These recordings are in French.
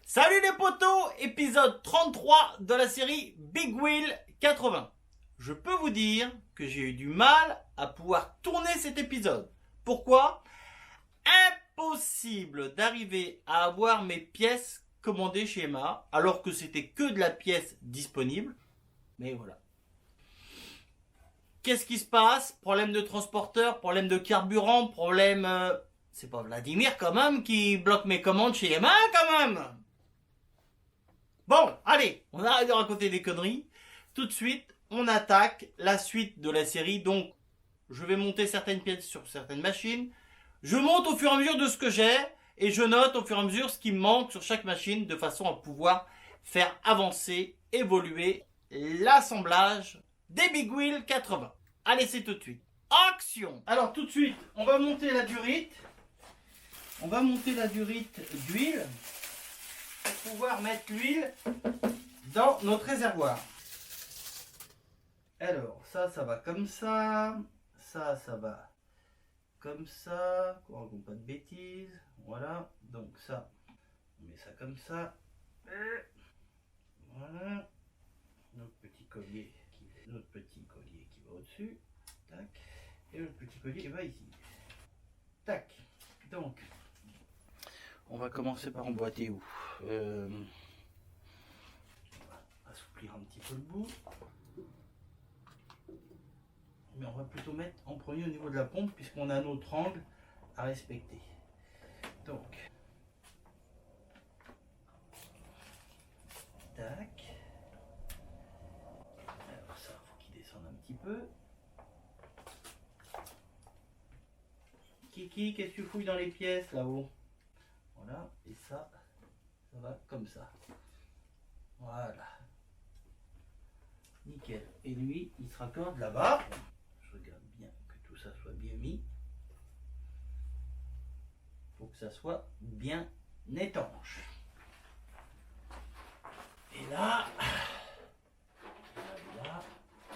Salut les potos, épisode 33 de la série Big Wheel 80. Je peux vous dire que j'ai eu du mal à pouvoir tourner cet épisode. Pourquoi? Impossible d'arriver à avoir mes pièces commandées chez Emma, alors que c'était que de la pièce disponible. Mais voilà. Qu'est-ce qui se passe? Problème de transporteur, problème de carburant, problème... C'est pas Vladimir quand même qui bloque mes commandes chez Emma quand même. Bon, allez, on arrête de raconter des conneries. Tout de suite, on attaque la suite de la série. Donc, je vais monter certaines pièces sur certaines machines. Je monte au fur et à mesure de ce que j'ai. Et je note au fur et à mesure ce qui me manque sur chaque machine. De façon à pouvoir faire avancer, évoluer l'assemblage des Big Wheel 80. Allez, c'est tout de suite. Action! Alors, tout de suite, on va monter la durite. On va monter la durite d'huile. Pour pouvoir mettre l'huile dans notre réservoir. Alors, ça va comme ça. Ça va comme ça. Qu'on raconte pas de bêtises. Voilà. Donc ça, on met ça comme ça. Voilà. Notre petit collier qui va au-dessus. Tac. Et le petit collier qui va ici. Tac. Donc, on va commencer par emboîter où? On va assouplir un petit peu le bout. Mais on va plutôt mettre en premier au niveau de la pompe puisqu'on a notre angle à respecter. Donc, tac. Alors ça, faut qu'il descende un petit peu. Kiki, qu'est-ce que tu fouilles dans les pièces là-haut? Voilà, et ça va comme ça. Voilà. Nickel. Et lui, il se raccorde là-bas. Je regarde bien que tout ça soit bien mis. Pour que ça soit bien étanche. Et là,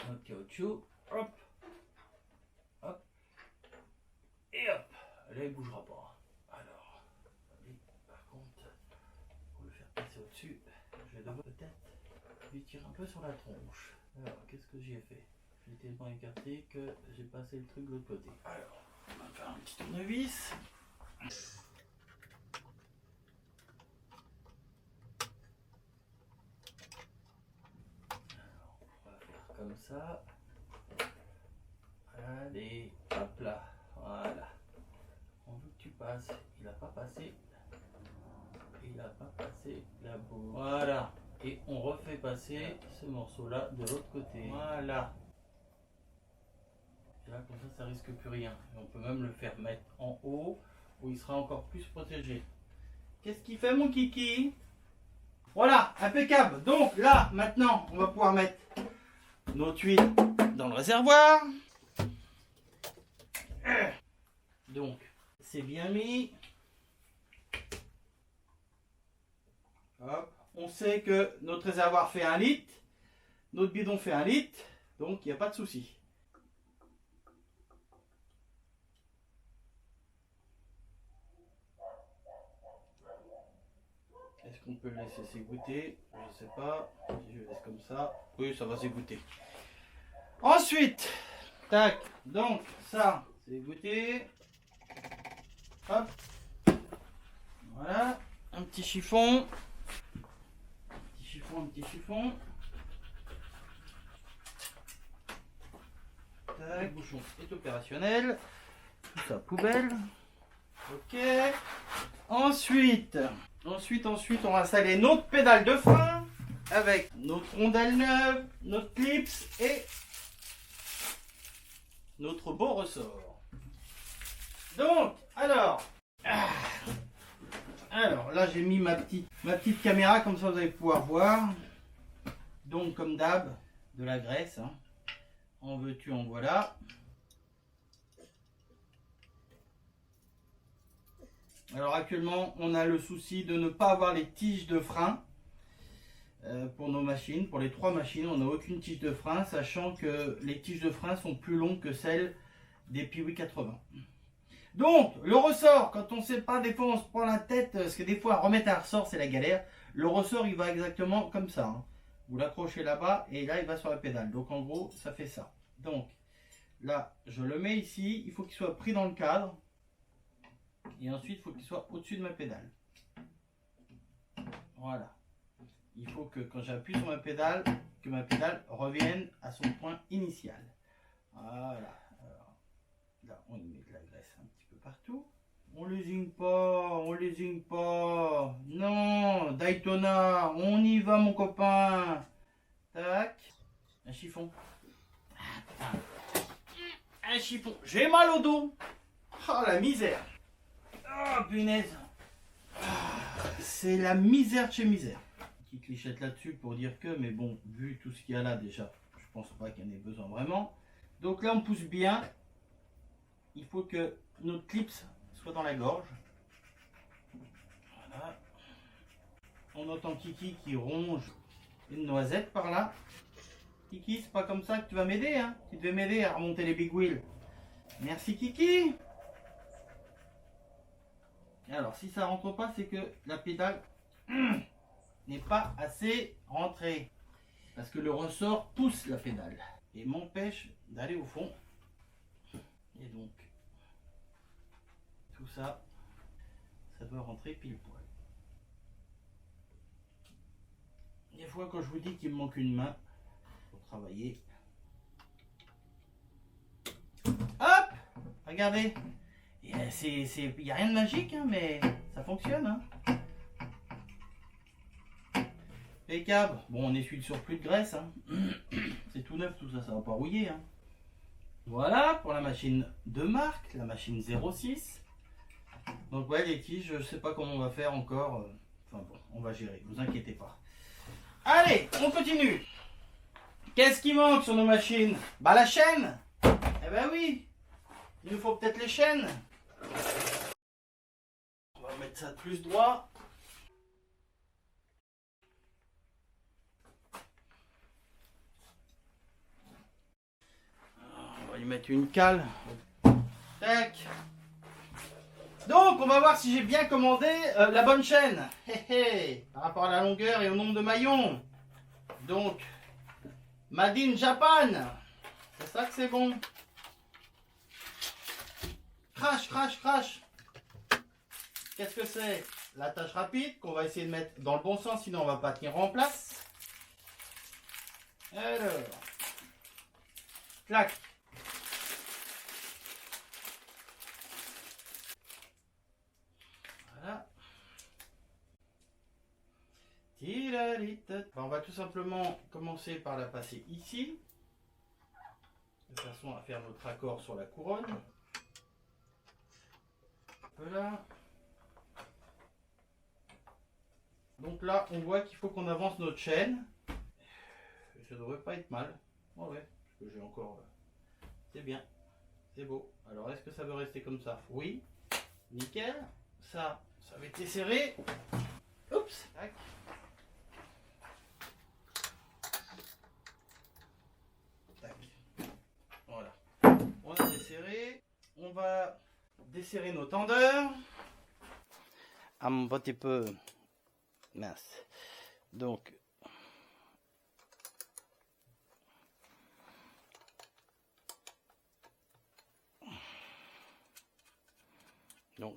notre caoutchouc. Hop. Hop. Et hop. Là, il ne bougera pas. Au-dessus, je vais devoir peut-être lui tirer un peu sur la tronche. Alors, qu'est-ce que j'ai fait? J'ai tellement écarté que j'ai passé le truc de l'autre côté. Alors, on va faire un petit tournevis. Alors, on va faire comme ça. Allez, hop là, voilà. On veut que tu passes. Il n'a pas passé. Il n'a pas passé la boue. Voilà. Et on refait passer ce morceau-là de l'autre côté. Voilà. Et là, comme ça risque plus rien. Et on peut même le faire mettre en haut, où il sera encore plus protégé. Qu'est-ce qu'il fait, mon kiki? Voilà, impeccable. Donc là, maintenant, on va pouvoir mettre notre huile dans le réservoir. Donc, c'est bien mis. Hop. On sait que notre réservoir fait 1 litre, notre bidon fait 1 litre, donc il n'y a pas de souci. Est-ce qu'on peut le laisser s'égoutter? Je ne sais pas. Si je laisse comme ça, oui, ça va s'égoutter. Ensuite, tac, donc ça, c'est égoutter. Hop. Voilà, un petit chiffon. Un petit chiffon. Tac, le bouchon est opérationnel. Tout ça, poubelle. Ok. Ensuite, on va installer notre pédale de frein avec notre rondelle neuve, notre clips et notre beau ressort. Donc, alors là j'ai mis ma petite caméra, comme ça vous allez pouvoir voir. Donc comme d'hab, de la graisse, hein. En veux-tu, en voilà. Alors actuellement on a le souci de ne pas avoir les tiges de frein pour nos machines. Pour les 3 machines on n'a aucune tige de frein, sachant que les tiges de frein sont plus longues que celles des Piwi 80. Donc, le ressort, quand on ne sait pas, des fois on se prend la tête, parce que des fois remettre un ressort c'est la galère. Le ressort, il va exactement comme ça. Hein. Vous l'accrochez là-bas et là, il va sur la pédale. Donc, en gros, ça fait ça. Donc, là, je le mets ici. Il faut qu'il soit pris dans le cadre. Et ensuite, il faut qu'il soit au-dessus de ma pédale. Voilà. Il faut que quand j'appuie sur ma pédale, que ma pédale revienne à son point initial. Voilà. Alors, là, on y met de la graisse un petit peu partout. On lésine pas, on lésine pas. Non, Daytona, on y va mon copain. Tac. Un chiffon. Un chiffon. J'ai mal au dos. Oh la misère. Oh punaise. C'est la misère de chez misère. Petite clichette là-dessus pour dire que, mais bon, vu tout ce qu'il y a là déjà, je pense pas qu'il y en ait besoin vraiment. Donc là on pousse bien. Il faut que notre clips soit dans la gorge. Voilà. On entend Kiki qui ronge une noisette par là. Kiki, c'est pas comme ça que tu vas m'aider, hein. Tu devais m'aider à remonter les big wheels. Merci Kiki. Alors si ça rentre pas, c'est que la pédale n'est pas assez rentrée. Parce que le ressort pousse la pédale et m'empêche d'aller au fond. Et donc, tout ça, ça doit rentrer pile poil. Des fois, quand je vous dis qu'il me manque une main pour travailler, hop, regardez, il n'y a rien de magique, hein, mais ça fonctionne. Hein. Impeccable. Bon, on essuie le surplus de graisse. Hein. C'est tout neuf, tout ça, ça va pas rouiller. Hein. Voilà pour la machine de marque, la machine 06. Donc ouais, les tiges, je sais pas comment on va faire encore. Enfin bon, on va gérer, vous inquiétez pas. Allez, on continue. Qu'est-ce qui manque sur nos machines? Bah la chaîne. Eh ben oui, il nous faut peut-être les chaînes. On va mettre ça plus droit. On va y mettre une cale. Tac. Donc, on va voir si j'ai bien commandé la bonne chaîne. Par rapport à la longueur et au nombre de maillons. Donc, Made in Japan. C'est ça que c'est bon. Crash, crash, crash. Qu'est-ce que c'est? L'attache rapide qu'on va essayer de mettre dans le bon sens, sinon on va pas tenir en place. Alors, clac. Voilà. On va tout simplement commencer par la passer ici, de façon à faire notre accord sur la couronne. Voilà. Donc là, on voit qu'il faut qu'on avance notre chaîne. Ça devrait pas être mal. Oh ouais, parce que j'ai encore... C'est bien, c'est beau. Alors, est-ce que ça veut rester comme ça? Oui. Nickel. Ça va être serré. Oups. Tac. Tac. Voilà. On a desserré. On va desserrer nos tendeurs. Un petit peu mince. Donc,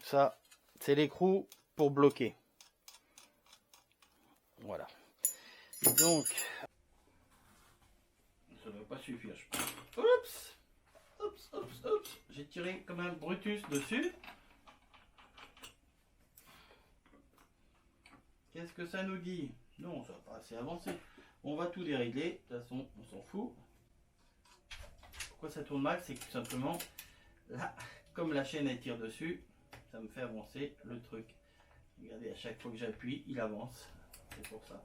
ça, c'est l'écrou pour bloquer. Voilà. Donc, ça ne va pas suffire, je pense. Oups, oups, oups, oups. J'ai tiré comme un Brutus dessus. Qu'est-ce que ça nous dit? Non, ça va pas assez avancé. On va tout dérégler. De toute façon, on s'en fout. Pourquoi ça tourne mal? C'est que tout simplement, là, comme la chaîne elle tire dessus, ça me fait avancer le truc. Regardez, à chaque fois que j'appuie, il avance. C'est pour ça.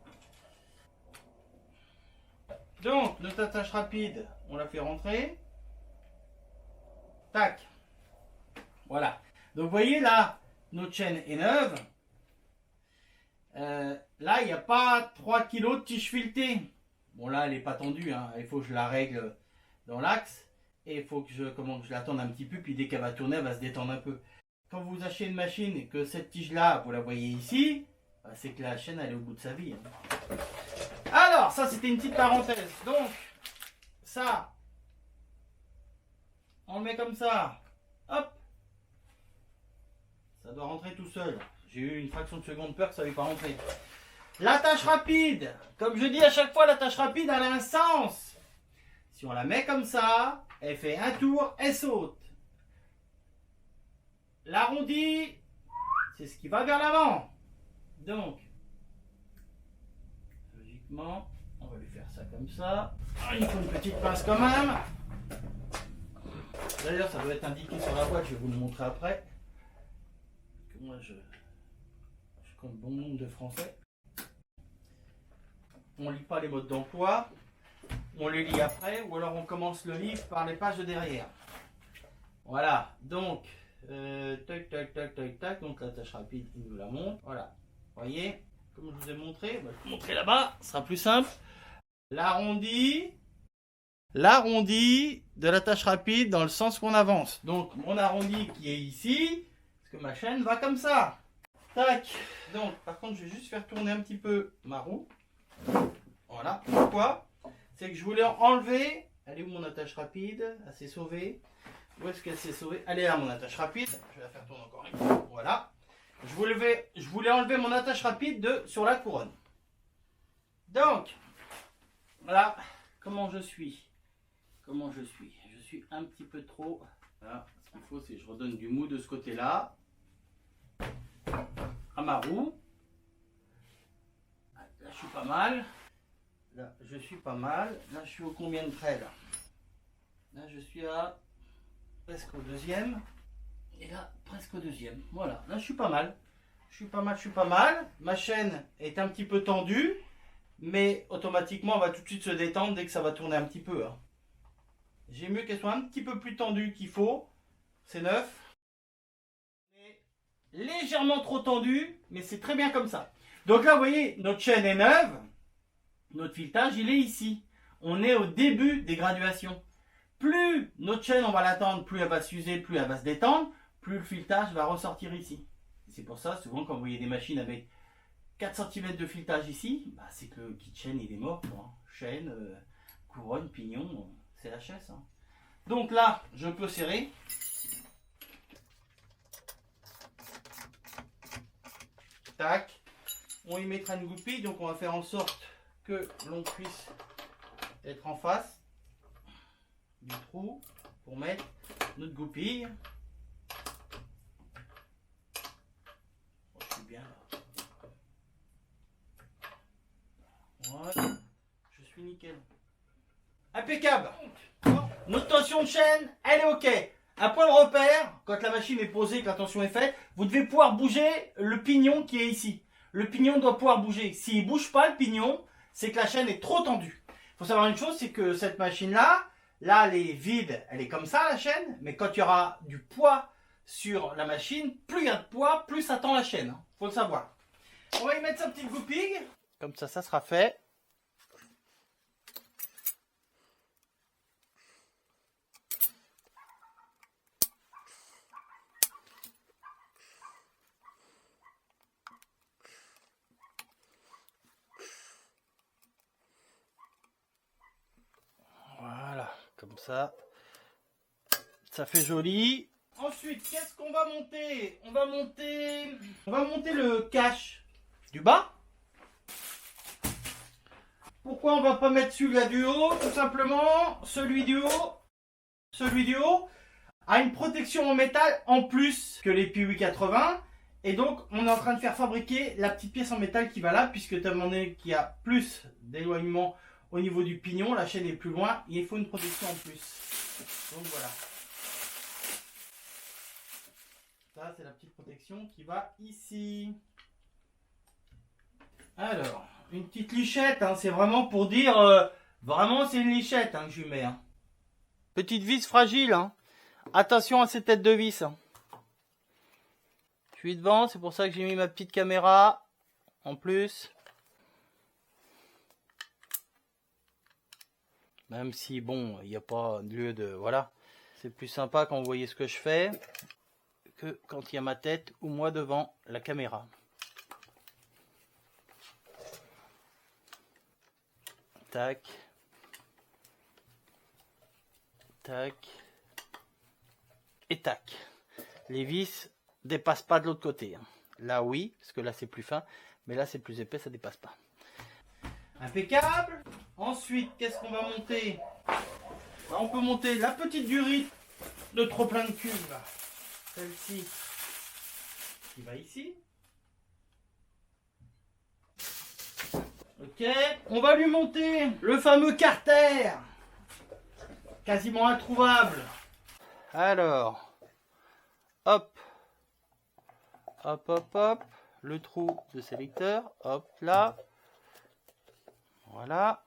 Donc, notre attache rapide, on la fait rentrer. Tac. Voilà. Donc, vous voyez là, notre chaîne est neuve. Là, il n'y a pas 3 kg de tige filetée. Bon, là, elle n'est pas tendue. Hein. Il faut que je la règle dans l'axe. Et il faut que je la tende un petit peu. Puis dès qu'elle va tourner, elle va se détendre un peu. Quand vous achetez une machine et que cette tige-là, vous la voyez ici, c'est que la chaîne elle est au bout de sa vie. Hein. Alors, ça c'était une petite parenthèse. Donc, ça, on le met comme ça. Hop. Ça doit rentrer tout seul. J'ai eu une fraction de seconde peur que ça ne va pas rentrer. L'attache rapide. Comme je dis à chaque fois, l'attache rapide, elle a un sens. Si on la met comme ça, elle fait un tour, elle saute. L'arrondi, c'est ce qui va vers l'avant. Donc, logiquement, on va lui faire ça comme ça. Il faut une petite pince quand même. D'ailleurs, ça doit être indiqué sur la boîte, je vais vous le montrer après. Parce que moi, je compte bon nombre de français. On lit pas les modes d'emploi. On les lit après, ou alors on commence le livre par les pages de derrière. Voilà, donc, tac, tac, tac, tac, tac. Donc l'attache rapide, il nous la montre. Voilà, vous voyez, comme je vous ai montré, je vais vous montrer là-bas, ce sera plus simple. L'arrondi de l'attache rapide dans le sens qu'on avance. Donc mon arrondi qui est ici, parce que ma chaîne va comme ça. Tac. Donc par contre je vais juste faire tourner un petit peu ma roue. Voilà. Pourquoi? C'est que je voulais enlever. Elle est où mon attache rapide? Elle s'est sauvée. Où est-ce qu'elle s'est sauvée? Elle est là mon attache rapide. Je vais la faire tourner encore une fois. Voilà. Je voulais enlever mon attache rapide sur la couronne. Donc, voilà comment je suis. Je suis un petit peu trop. Voilà. Ce qu'il faut, c'est que je redonne du mou de ce côté-là. À ma roue. Là, je suis pas mal. Là, je suis pas mal. Là, je suis au combien de près là? Là, je suis à presque au deuxième. Et là, presque au deuxième. Voilà. Là, je suis pas mal. Je suis pas mal. Ma chaîne est un petit peu tendue. Mais automatiquement, elle va tout de suite se détendre dès que ça va tourner un petit peu. Hein. J'ai mieux qu'elle soit un petit peu plus tendue qu'il faut. C'est neuf. Légèrement trop tendue, mais c'est très bien comme ça. Donc là, vous voyez, notre chaîne est neuve. Notre filetage, il est ici. On est au début des graduations. Plus notre chaîne, on va l'attendre, plus elle va s'user, plus elle va se détendre, plus le filetage va ressortir ici. C'est pour ça, souvent, quand vous voyez des machines avec 4 cm de filetage ici, bah, c'est que le kit chaîne, il est mort. Quoi. Chaîne, couronne, pignon, c'est la chaise. Hein. Donc là, je peux serrer. Tac. On y mettra une goupille, donc on va faire en sorte que l'on puisse être en face du trou pour mettre notre goupille. Oh, je suis bien là. Voilà. Je suis nickel. Impeccable. Notre tension de chaîne, elle est ok. Un point de repère, quand la machine est posée, que la tension est faite, vous devez pouvoir bouger le pignon qui est ici. Le pignon doit pouvoir bouger. S'il ne bouge pas le pignon, c'est que la chaîne est trop tendue. Il faut savoir une chose, c'est que cette machine-là, là, elle est vide, elle est comme ça la chaîne, mais quand il y aura du poids sur la machine, plus il y a de poids, plus ça tend la chaîne. Il faut le savoir. On va y mettre sa petite goupille. Comme ça sera fait. Voilà, comme ça. Ça fait joli. Ensuite, qu'est-ce qu'on va monter? On va monter le cache du bas. Pourquoi on va pas mettre celui-là du haut? Tout simplement, celui du haut a une protection en métal en plus que les Piwi 80. Et donc, on est en train de faire fabriquer la petite pièce en métal qui va là, puisque étant donné qu'il y a plus d'éloignement au niveau du pignon, la chaîne est plus loin, il faut une protection en plus. Donc voilà. Ça, c'est la petite protection qui va ici. Alors, une petite lichette, hein, c'est vraiment pour dire, vraiment c'est une lichette hein, que je lui mets. Hein. Petite vis fragile, hein. Attention à ces têtes de vis. Hein. Je suis devant, c'est pour ça que j'ai mis ma petite caméra en plus. Même si, bon, il n'y a pas lieu de... Voilà, c'est plus sympa quand vous voyez ce que je fais que quand il y a ma tête ou moi devant la caméra. Tac. Tac. Et tac. Les vis dépassent pas de l'autre côté. Là oui, parce que là c'est plus fin, mais là c'est plus épais, ça dépasse pas. Impeccable. Ensuite, qu'est-ce qu'on va monter? On peut monter la petite durite de trop plein de cubes. Celle-ci qui va ici. Ok, on va lui monter le fameux carter, quasiment introuvable. Alors, hop, hop, hop, hop, le trou de sélecteur, hop, là, voilà.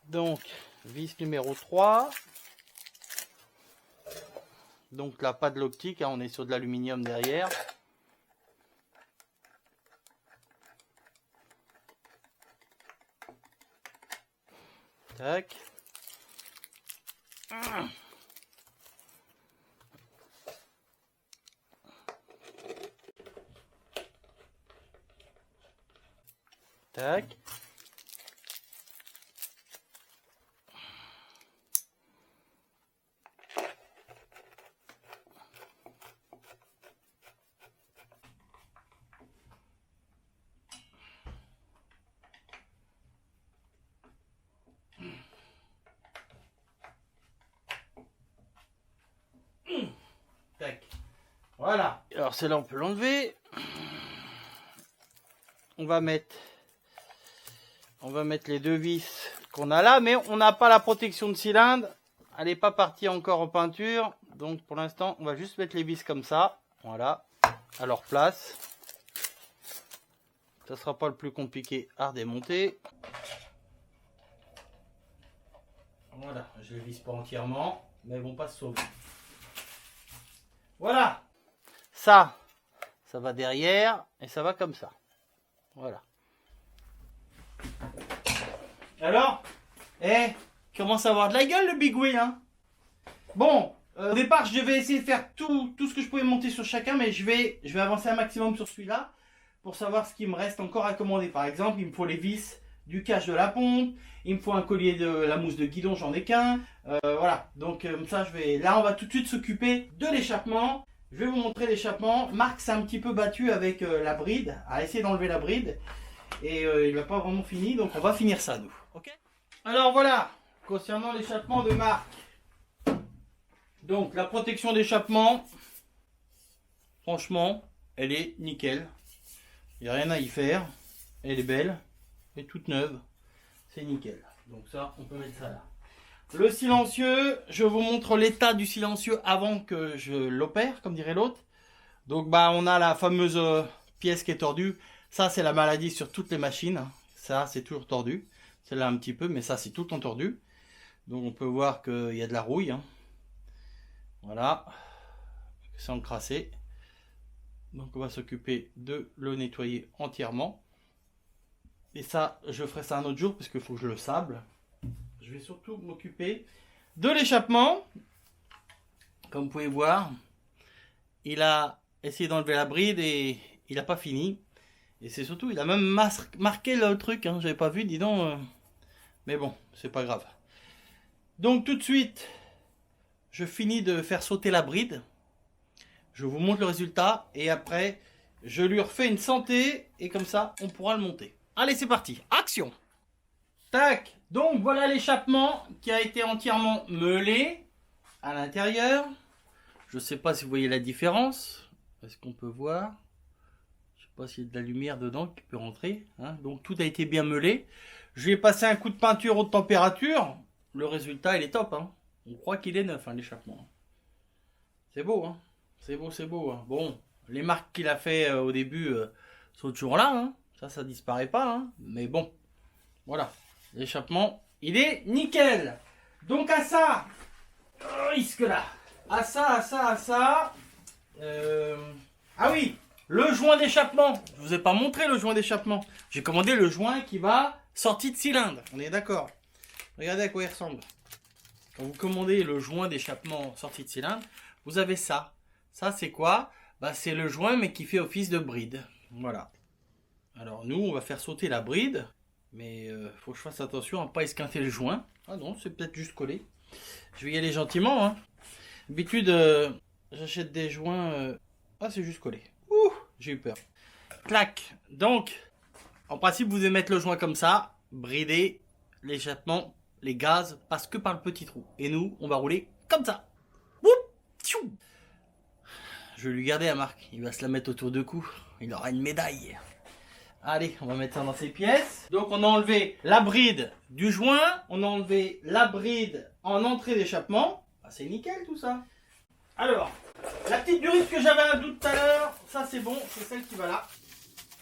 Donc, vis numéro 3. Donc là, pas de l'optique, hein, on est sur de l'aluminium derrière. Tac. Tac. Tac. Voilà. Alors celle-là on peut l'enlever. On va mettre les deux vis qu'on a là, mais on n'a pas la protection de cylindre. Elle n'est pas partie encore en peinture. Donc pour l'instant, on va juste mettre les vis comme ça. Voilà. À leur place. Ça sera pas le plus compliqué à redémonter. Voilà. Je les visse pas entièrement, mais elles vont pas se sauver. Voilà. Ça va derrière et ça va comme ça. Voilà. Alors, commence à avoir de la gueule le Big Wheel, hein. Bon, au départ, je devais essayer de faire tout ce que je pouvais monter sur chacun, mais je vais avancer un maximum sur celui-là pour savoir ce qu'il me reste encore à commander. Par exemple, il me faut les vis du cache de la pompe, il me faut un collier de la mousse de guidon, j'en ai qu'un. Voilà, donc ça, là, on va tout de suite s'occuper de l'échappement. Je vais vous montrer l'échappement. Marc s'est un petit peu battu avec la bride, à essayer d'enlever la bride. Et il n'a pas vraiment fini, donc on va finir ça, nous. Ok ? Alors voilà, concernant l'échappement de Marc. Donc la protection d'échappement, franchement, elle est nickel. Il n'y a rien à y faire. Elle est belle, elle est toute neuve. C'est nickel. Donc ça, on peut mettre ça là. Le silencieux, je vous montre l'état du silencieux avant que je l'opère, comme dirait l'autre. Donc bah on a la fameuse pièce qui est tordue. Ça c'est la maladie sur toutes les machines. Ça c'est toujours tordu. Celle-là un petit peu, mais ça c'est tout le temps tordu. Donc on peut voir qu'il y a de la rouille. Hein. Voilà. C'est encrassé. Donc on va s'occuper de le nettoyer entièrement. Et ça, je ferai ça un autre jour parce qu'il faut que je le sable. Je vais surtout m'occuper de l'échappement. Comme vous pouvez voir, il a essayé d'enlever la bride et il n'a pas fini. Et c'est surtout, il a même marqué le truc. Hein, j'avais pas vu, dis donc. Mais bon, c'est pas grave. Donc tout de suite, je finis de faire sauter la bride. Je vous montre le résultat. Et après, je lui refais une santé. Et comme ça, on pourra le monter. Allez, c'est parti. Action! Tac! Donc voilà l'échappement qui a été entièrement meulé à l'intérieur. Je ne sais pas si vous voyez la différence. Est-ce qu'on peut voir? Je ne sais pas s'il y a de la lumière dedans qui peut rentrer. Hein. Donc tout a été bien meulé. Je lui ai passé un coup de peinture haute température. Le résultat, il est top. Hein. On croit qu'il est neuf, hein, l'échappement. C'est beau, hein. C'est beau, c'est beau. Hein. Bon, les marques qu'il a fait au début sont toujours là. Hein. Ça disparaît pas. Hein. Mais bon, voilà. L'échappement, il est nickel. Donc à ça, risque là. À ça. Ah oui, le joint d'échappement. Je vous ai pas montré le joint d'échappement. J'ai commandé le joint qui va sortir de cylindre. On est d'accord. Regardez à quoi il ressemble. Quand vous commandez le joint d'échappement sorti de cylindre, vous avez ça. Ça c'est quoi? Bah, c'est le joint mais qui fait office de bride. Voilà. Alors nous, on va faire sauter la bride. Mais faut que je fasse attention à ne pas esquinter le joint. Ah non, c'est peut-être juste collé. Je vais y aller gentiment. Hein. D'habitude, j'achète des joints. Ah, c'est juste collé. Ouh, j'ai eu peur. Clac. Donc, en principe, vous devez mettre le joint comme ça, brider l'échappement, les gaz, passe que par le petit trou. Et nous, on va rouler comme ça. Oup, tchou. Je vais lui garder à Marc. Il va se la mettre autour du cou. Il aura une médaille. Allez, on va mettre ça dans ses pièces. Donc, on a enlevé la bride du joint. On a enlevé la bride en entrée d'échappement. Ah, c'est nickel tout ça. Alors, la petite durite que j'avais un doute tout à l'heure, ça c'est bon, c'est celle qui va là.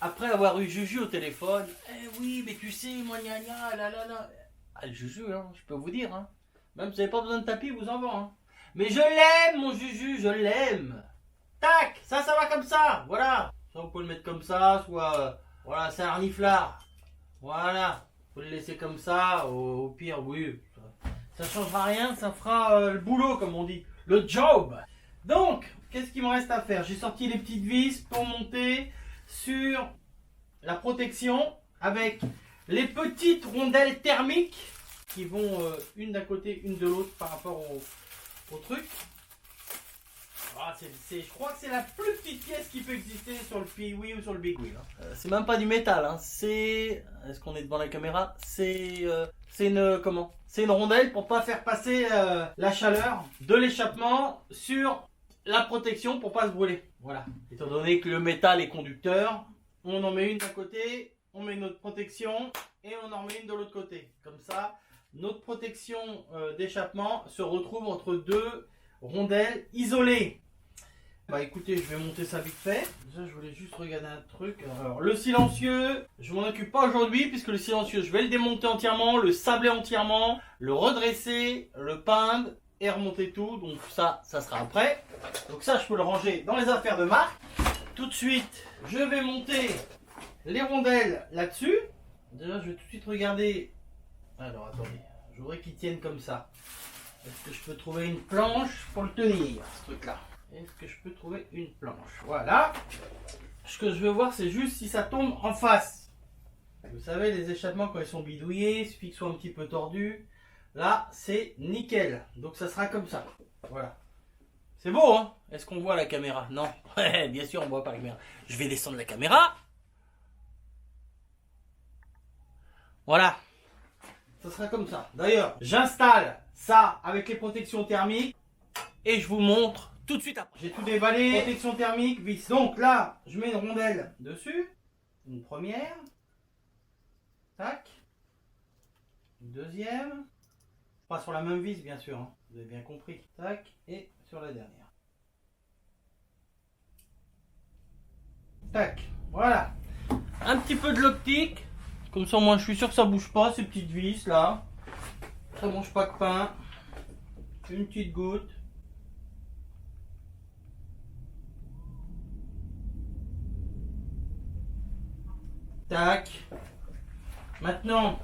Après avoir eu Juju au téléphone, eh oui, mais tu sais, moi, gna gna, là là là. Ah, le Juju, hein, je peux vous dire, hein. Même si vous n'avez pas besoin de tapis, vous en vend, hein. Mais je l'aime, mon Juju, je l'aime. Tac, ça va comme ça, voilà. Soit vous pouvez le mettre comme ça, soit, voilà, c'est un reniflard. Voilà, vous pouvez le laisser comme ça, au pire, oui. Ça changera rien, ça fera le boulot, comme on dit. Le job. Donc, qu'est-ce qu'il me reste à faire? J'ai sorti les petites vis pour monter sur la protection avec les petites rondelles thermiques qui vont une d'un côté, une de l'autre par rapport au truc. Ah, je crois que c'est la plus petite pièce qui peut exister sur le Piwi ou sur le Big Wheel. Hein. C'est même pas du métal. Hein. Est-ce qu'on est devant la caméra? C'est une rondelle pour pas faire passer la chaleur de l'échappement sur la protection pour pas se brûler. Voilà. Étant donné que le métal est conducteur, on en met une d'un côté, on met notre protection et on en met une de l'autre côté. Comme ça, notre protection d'échappement se retrouve entre deux rondelles isolées. Bah écoutez, je vais monter ça vite fait. Déjà, je voulais juste regarder un truc. Alors, le silencieux, je m'en occupe pas aujourd'hui puisque le silencieux, je vais le démonter entièrement, le sabler entièrement, le redresser, le peindre et remonter tout. Donc ça sera après. Donc ça, je peux le ranger dans les affaires de Marc. Tout de suite, je vais monter les rondelles là-dessus. Déjà, je vais tout de suite regarder. Alors, attendez. Je voudrais qu'ils tiennent comme ça. Est-ce que je peux trouver une planche pour le tenir, ce truc-là? Est-ce que je peux trouver une planche? Voilà. Ce que je veux voir, c'est juste si ça tombe en face. Vous savez, les échappements, quand ils sont bidouillés, il suffit qu'ils soient un petit peu tordus. Là, c'est nickel. Donc, ça sera comme ça. Voilà. C'est beau, hein? Est-ce qu'on voit la caméra? Non. Ouais, bien sûr, on voit pas la caméra. Je vais descendre la caméra. Voilà. Ça sera comme ça. D'ailleurs, j'installe ça avec les protections thermiques et je vous montre tout de suite après. J'ai tout déballé, protection thermique, vis. Donc là, je mets une rondelle dessus. Une première. Tac. Une deuxième. Pas sur la même vis, bien sûr. Hein. Vous avez bien compris. Tac. Et sur la dernière. Tac. Voilà. Un petit peu de l'optique. Comme ça, moi, je suis sûr que ça bouge pas, ces petites vis là. Ça mange pas de pain. Une petite goutte. Tac. Maintenant,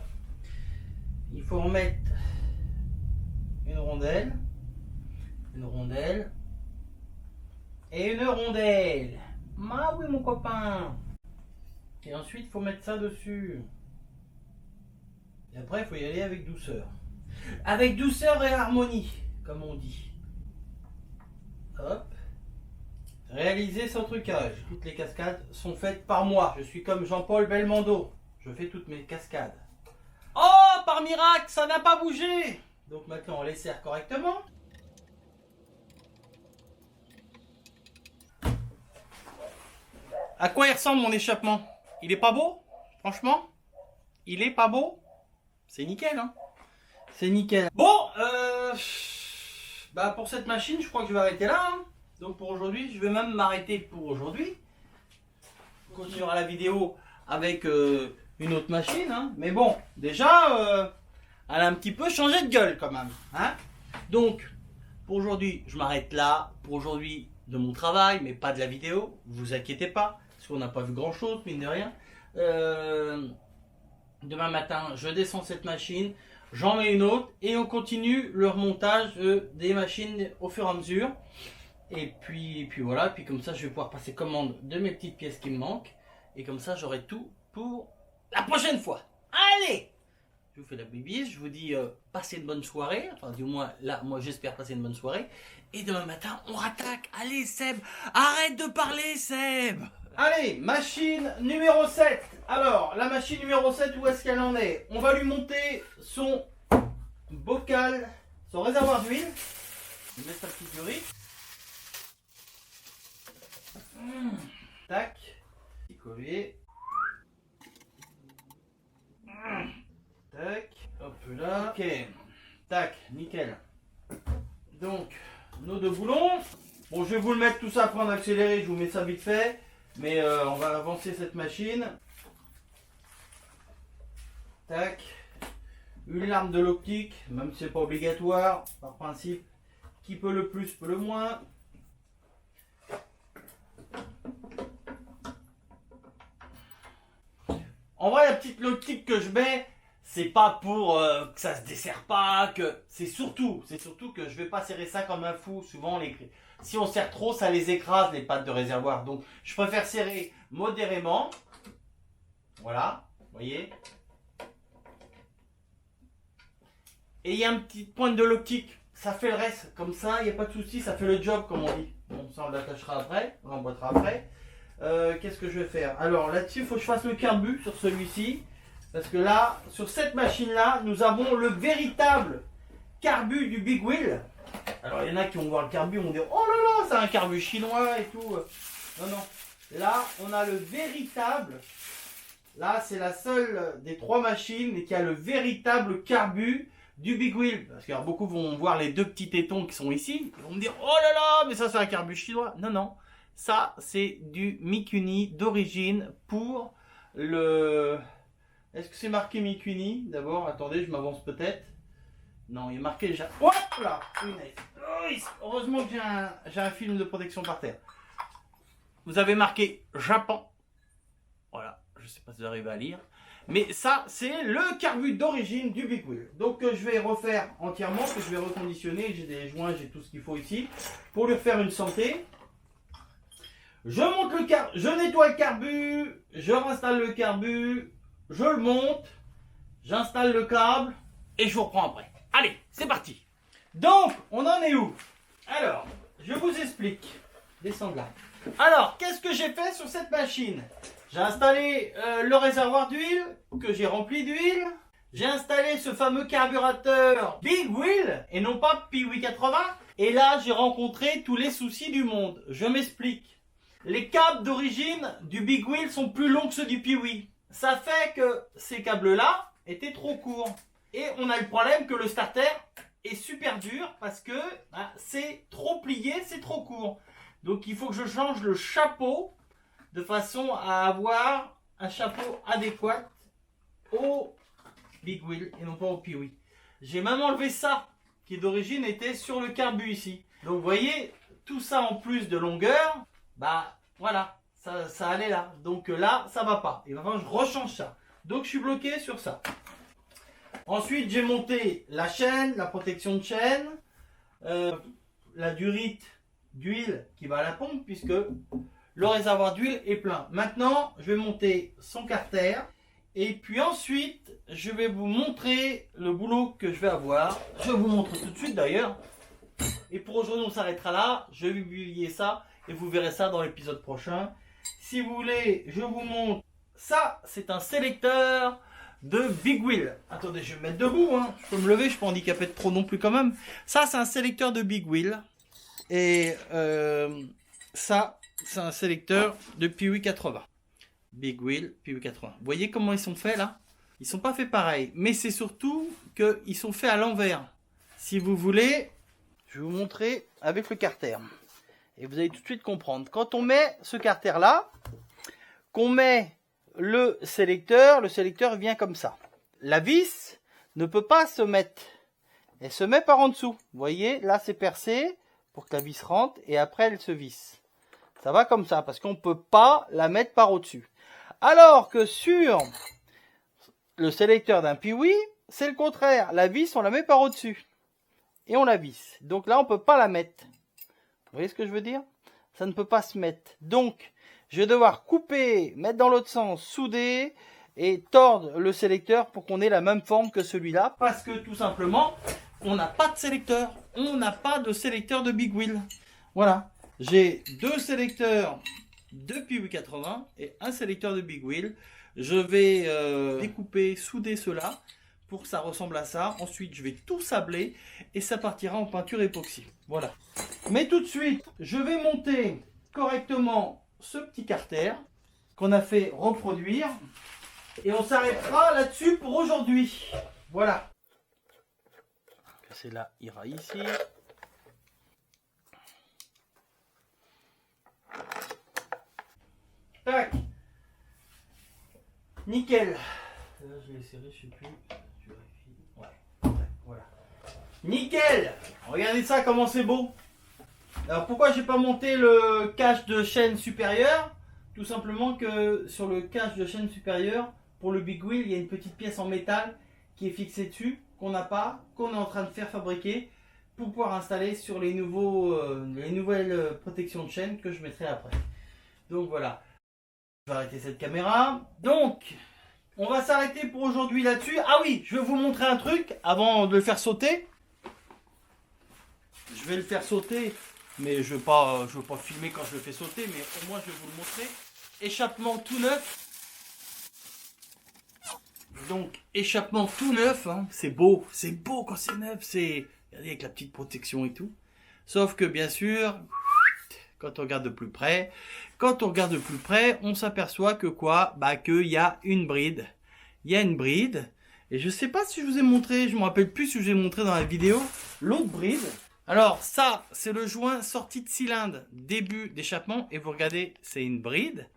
il faut remettre une rondelle. Une rondelle. Et une rondelle. Ah oui, mon copain. Et ensuite, il faut mettre ça dessus. Et après, il faut y aller avec douceur. Avec douceur et harmonie, comme on dit. Hop. Réaliser sans trucage. Toutes les cascades sont faites par moi. Je suis comme Jean-Paul Belmondo. Je fais toutes mes cascades. Oh, par miracle, ça n'a pas bougé. Donc maintenant, on les serre correctement. À quoi il ressemble mon échappement? Il est pas beau? Franchement? Il est pas beau? C'est nickel, hein? C'est nickel. Bon, bah pour cette machine, je crois que je vais arrêter là. Hein. Donc pour aujourd'hui, je vais même m'arrêter pour aujourd'hui. On continuera la vidéo avec une autre machine. Hein. Mais bon, déjà, elle a un petit peu changé de gueule quand même. Hein. Donc, pour aujourd'hui, je m'arrête là. Pour aujourd'hui, de mon travail, mais pas de la vidéo. Vous inquiétez pas, parce qu'on n'a pas vu grand chose, mine de rien. Demain matin, je descends cette machine, j'en mets une autre et on continue le remontage des machines au fur et à mesure. Et puis voilà, puis comme ça je vais pouvoir passer commande de mes petites pièces qui me manquent. Et comme ça j'aurai tout pour la prochaine fois. Allez, je vous fais la bibise, je vous dis passez une bonne soirée. Enfin, du moins, là, moi, j'espère passer une bonne soirée. Et demain matin, on rattaque. Allez, Seb, arrête de parler, Seb. Allez, machine numéro 7. Alors, la machine numéro 7, où est-ce qu'elle en est? On va lui monter son bocal, son réservoir d'huile. Je vais mettre sa petite durite. Tac. Petit collier. Tac. Hop là. Ok. Tac. Nickel. Donc, nos deux boulons. Bon, je vais vous le mettre tout ça après en accéléré. Je vous mets ça vite fait. Mais on va avancer cette machine. Tac. Une larme de l'optique. Même si c'est pas obligatoire. Par principe. Qui peut le plus, peut le moins. En vrai, la petite l'optique que je mets, c'est pas pour que ça se desserre pas, que c'est surtout que je vais pas serrer ça comme un fou. Souvent, si on serre trop, ça les écrase les pattes de réservoir. Donc, je préfère serrer modérément. Voilà, vous voyez. Et il y a un petit point de l'optique, ça fait le reste. Comme ça, il n'y a pas de souci, ça fait le job, comme on dit. Bon, ça on l'attachera après, on l'emboîtera après. Qu'est-ce que je vais faire? Alors là-dessus, il faut que je fasse le carbu sur celui-ci. Parce que là, sur cette machine-là, nous avons le véritable carbu du Big Wheel. Alors il y en a qui vont voir le carbu, vont dire oh là là, c'est un carbu chinois et tout. Non, non. Là, on a le véritable. Là, c'est la seule des trois machines qui a le véritable carbu du Big Wheel. Parce que alors, beaucoup vont voir les deux petits tétons qui sont ici. Ils vont me dire oh là là, mais ça c'est un carbu chinois. Non, non. Ça, c'est du Mikuni d'origine pour le... Est-ce que c'est marqué Mikuni? D'abord, attendez, je m'avance peut-être. Non, il est marqué déjà... Hop là, heureusement que j'ai un film de protection par terre. Vous avez marqué Japon. Voilà, je ne sais pas si vous arrivez à lire. Mais ça, c'est le carbu d'origine du Big Wheel. Donc, je vais refaire entièrement, que je vais reconditionner. J'ai des joints, j'ai tout ce qu'il faut ici. Pour lui faire une santé. Je monte je nettoie le carbu, je réinstalle le carbu, je le monte, j'installe le câble et je vous reprends après. Allez, c'est parti. Donc, on en est où? Alors, je vous explique. Descends là. Alors, qu'est-ce que j'ai fait sur cette machine? J'ai installé le réservoir d'huile que j'ai rempli d'huile. J'ai installé ce fameux carburateur Big Wheel et non pas Piwi 80. Et là, j'ai rencontré tous les soucis du monde. Je m'explique. Les câbles d'origine du Big Wheel sont plus longs que ceux du Piwi. Ça fait que ces câbles-là étaient trop courts. Et on a le problème que le starter est super dur parce que c'est trop plié, c'est trop court. Donc il faut que je change le chapeau de façon à avoir un chapeau adéquat au Big Wheel et non pas au Piwi. J'ai même enlevé ça qui d'origine était sur le carbu ici. Donc vous voyez, tout ça en plus de longueur, bah voilà, ça allait là. Donc là, ça va pas. Et maintenant, je rechange ça. Donc je suis bloqué sur ça. Ensuite, j'ai monté la chaîne, la protection de chaîne, la durite d'huile qui va à la pompe puisque le réservoir d'huile est plein. Maintenant, je vais monter son carter. Et puis ensuite, je vais vous montrer le boulot que je vais avoir. Je vais vous montrer tout de suite d'ailleurs. Et pour aujourd'hui, on s'arrêtera là. Je vais publier ça et vous verrez ça dans l'épisode prochain. Si vous voulez, je vous montre. Ça, c'est un sélecteur de Big Wheel. Attendez, je vais me mettre debout. Hein. Je peux me lever, je ne suis pas handicapé de trop non plus quand même. Ça, c'est un sélecteur de Big Wheel. Et ça, c'est un sélecteur de Piwi 80. Big Wheel, Piwi 80. Vous voyez comment ils sont faits là? Ils ne sont pas faits pareil. Mais c'est surtout qu'ils sont faits à l'envers. Si vous voulez, je vais vous montrer avec le carter. Et vous allez tout de suite comprendre. Quand on met ce carter là, qu'on met le sélecteur vient comme ça. La vis ne peut pas se mettre. Elle se met par en dessous. Vous voyez, là c'est percé pour que la vis rentre et après elle se visse. Ça va comme ça parce qu'on ne peut pas la mettre par au-dessus. Alors que sur le sélecteur d'un Piwi, c'est le contraire. La vis, on la met par au-dessus. Et on la visse. Donc là, on ne peut pas la mettre. Vous voyez ce que je veux dire? Ça ne peut pas se mettre. Donc, je vais devoir couper, mettre dans l'autre sens, souder et tordre le sélecteur pour qu'on ait la même forme que celui-là. Parce que tout simplement, on n'a pas de sélecteur. On n'a pas de sélecteur de Big Wheel. Voilà. J'ai 2 sélecteurs de Piwi 80 et un sélecteur de Big Wheel. Je vais découper, souder cela pour que ça ressemble à ça. Ensuite, je vais tout sabler et ça partira en peinture époxy. Voilà. Mais tout de suite, je vais monter correctement ce petit carter qu'on a fait reproduire. Et on s'arrêtera là-dessus pour aujourd'hui. Voilà. Celle-là ira ici. Tac. Nickel. Là, je vais serrer, je sais plus. Je vérifie. Ouais. Voilà. Nickel. Regardez ça, comment c'est beau. Alors pourquoi j'ai pas monté le cache de chaîne supérieure? Tout simplement que sur le cache de chaîne supérieure, pour le Big Wheel, il y a une petite pièce en métal qui est fixée dessus, qu'on n'a pas, qu'on est en train de faire fabriquer pour pouvoir installer sur les nouvelles protections de chaîne que je mettrai après. Donc voilà. Je vais arrêter cette caméra. Donc, on va s'arrêter pour aujourd'hui là-dessus. Ah oui, je vais vous montrer un truc avant de le faire sauter. Je vais le faire sauter, mais je veux pas filmer quand je le fais sauter, mais au moins je vais vous le montrer. Échappement tout neuf. Donc, échappement tout neuf, hein. C'est beau quand c'est neuf, regardez avec la petite protection et tout. Sauf que bien sûr, quand on regarde de plus près, on s'aperçoit que quoi? Bah qu'il y a une bride. Il y a une bride. Et je sais pas si je vous ai montré, je me rappelle plus si je vous ai montré dans la vidéo, l'autre bride. Alors ça, c'est le joint sortie de cylindre, début d'échappement. Et vous regardez, c'est une bride.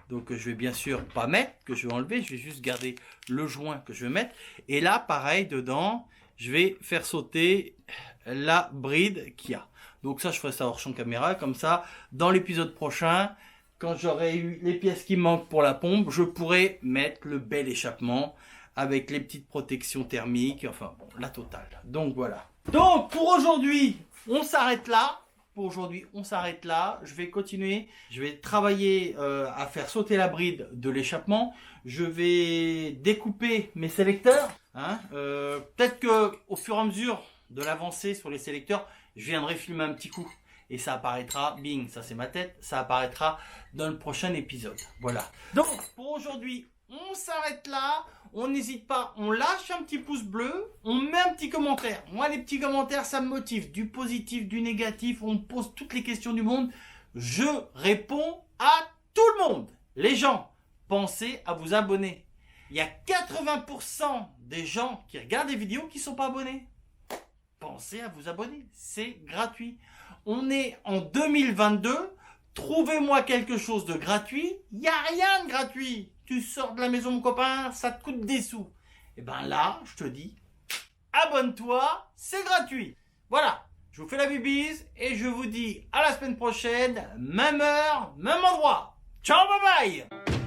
Donc que je vais bien sûr pas mettre, que je vais enlever. Je vais juste garder le joint que je vais mettre. Et là, pareil, dedans, je vais faire sauter la bride qu'il y a. Donc ça, je ferai ça hors champ caméra. Comme ça, dans l'épisode prochain, quand j'aurai eu les pièces qui manquent pour la pompe, je pourrai mettre le bel échappement avec les petites protections thermiques. Enfin bon, la totale. Donc voilà. Donc pour aujourd'hui, on s'arrête là. Je vais continuer. Je vais travailler à faire sauter la bride de l'échappement. Je vais découper mes sélecteurs. Hein. Peut-être que au fur et à mesure de l'avancée sur les sélecteurs, je viendrai filmer un petit coup. Et ça apparaîtra, bing, ça c'est ma tête, ça apparaîtra dans le prochain épisode. Voilà. Donc, pour aujourd'hui, on s'arrête là. On n'hésite pas, on lâche un petit pouce bleu, on met un petit commentaire. Moi, les petits commentaires, ça me motive. Du positif, du négatif, on me pose toutes les questions du monde. Je réponds à tout le monde. Les gens, pensez à vous abonner. Il y a 80% des gens qui regardent les vidéos qui ne sont pas abonnés. Pensez à vous abonner, c'est gratuit. On est en 2022, trouvez-moi quelque chose de gratuit. Il n'y a rien de gratuit. Tu sors de la maison, mon copain, ça te coûte des sous. Et ben là, je te dis, abonne-toi, c'est gratuit. Voilà, je vous fais la bibise et je vous dis à la semaine prochaine, même heure, même endroit. Ciao, bye bye.